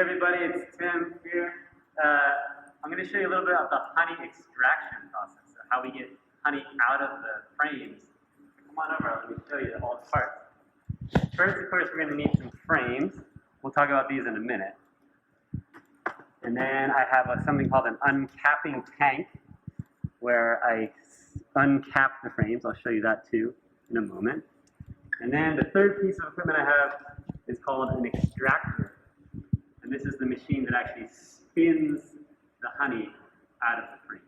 everybody, it's Tim here. I'm going to show you a little bit about the honey extraction process, so how we get honey out of the frames. Come on over, let me show you all the parts. First, of course, we're going to need some frames. We'll talk about these in a minute. And then I have something called an uncapping tank, where I uncap the frames. I'll show you that too in a moment. And then the third piece of equipment I have is called an extractor. And this is the machine that actually spins the honey out of the frame.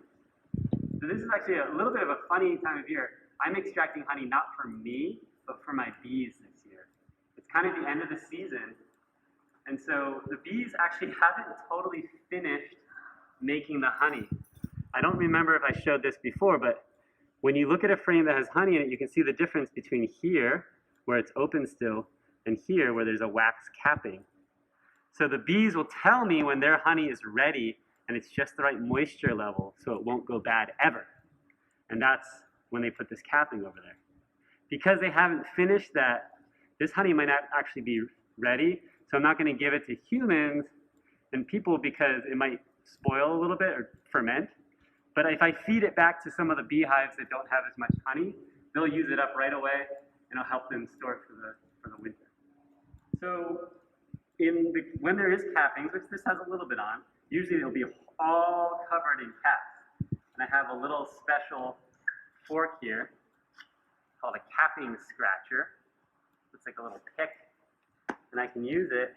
So this is actually a little bit of a funny time of year. I'm extracting honey not for me, but for my bees this year. It's kind of the end of the season. And so the bees actually haven't totally finished making the honey. I don't remember if I showed this before, but when you look at a frame that has honey in it, you can see the difference between here, where it's open still, and here, where there's a wax capping. So the bees will tell me when their honey is ready, and it's just the right moisture level, so it won't go bad ever. And that's when they put this capping over there. Because they haven't finished that, this honey might not actually be ready, so I'm not going to give it to humans and people because it might spoil a little bit or ferment. But if I feed it back to some of the beehives that don't have as much honey, they'll use it up right away, and it'll help them store it for the winter. So when there is cappings, which this has a little bit on, usually it'll be all covered in caps. And I have a little special fork here called a capping scratcher. Looks like a little pick. And I can use it.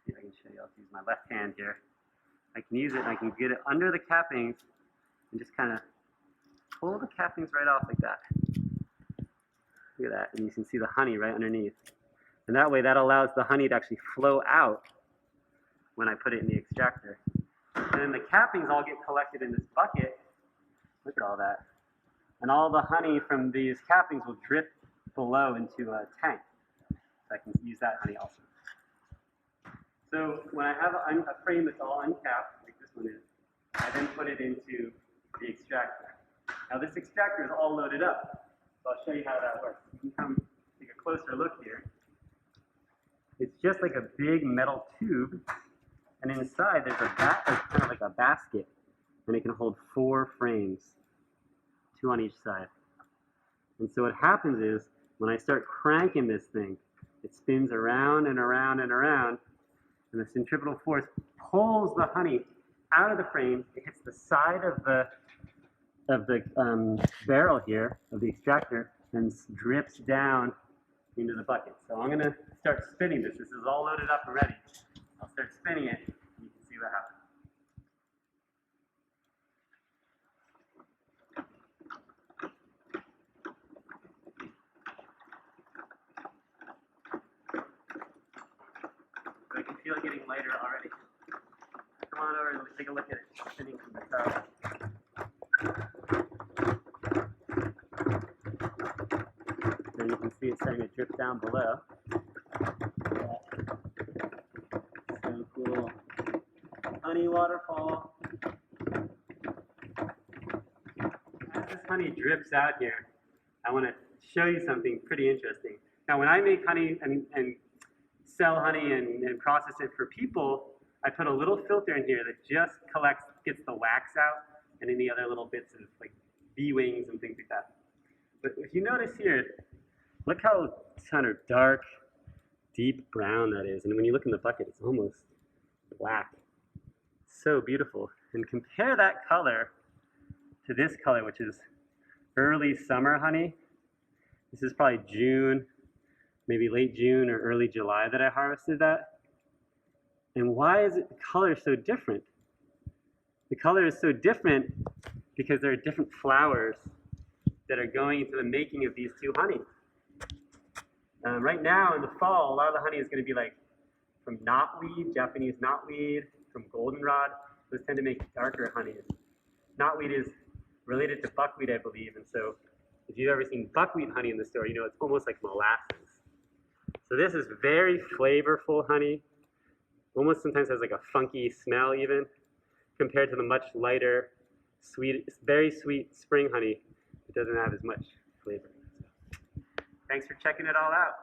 See if I can show you. I'll use my left hand here. I can use it and I can get it under the cappings and just kind of pull the cappings right off like that. Look at that. And you can see the honey right underneath. And that way, that allows the honey to actually flow out when I put it in the extractor. And then the cappings all get collected in this bucket. Look at all that. And all the honey from these cappings will drip below into a tank. So I can use that honey also. So when I have a frame that's all uncapped, like this one is, I then put it into the extractor. Now this extractor is all loaded up. So I'll show you how that works. You can come take a closer look here. It's just like a big metal tube, and inside there's kind of like a basket, and it can hold 4 frames, 2 on each side. And so what happens is, when I start cranking this thing, it spins around and around and around, and the centripetal force pulls the honey out of the frame. It hits the side of the barrel here, of the extractor, and drips down into the bucket. So I'm going to start spinning this. This is all loaded up already. I'll start spinning it, and you can see what happens. So I can feel it getting lighter already. Come on over and let's take a look at it spinning from the top. And you can see it starting to drip down below. So cool. Honey waterfall. As this honey drips out here, I want to show you something pretty interesting. Now when I make honey and sell honey and process it for people, I put a little filter in here that just gets the wax out and any other little bits of like bee wings and things like that. But if you notice here, look how kind of dark, deep brown that is. And when you look in the bucket, it's almost black. So beautiful. And compare that color to this color, which is early summer honey. This is probably June, maybe late June or early July that I harvested that. And why is the color so different? The color is so different because there are different flowers that are going into the making of these 2 honeys. Right now in the fall, a lot of the honey is going to be like from knotweed, Japanese knotweed, from goldenrod. Those tend to make darker honeys. Knotweed is related to buckwheat, I believe, and so if you've ever seen buckwheat honey in the store, you know it's almost like molasses. So this is very flavorful honey. Almost sometimes has like a funky smell even, compared to the much lighter, sweet, very sweet spring honey. It doesn't have as much flavor. So, thanks for checking it all out.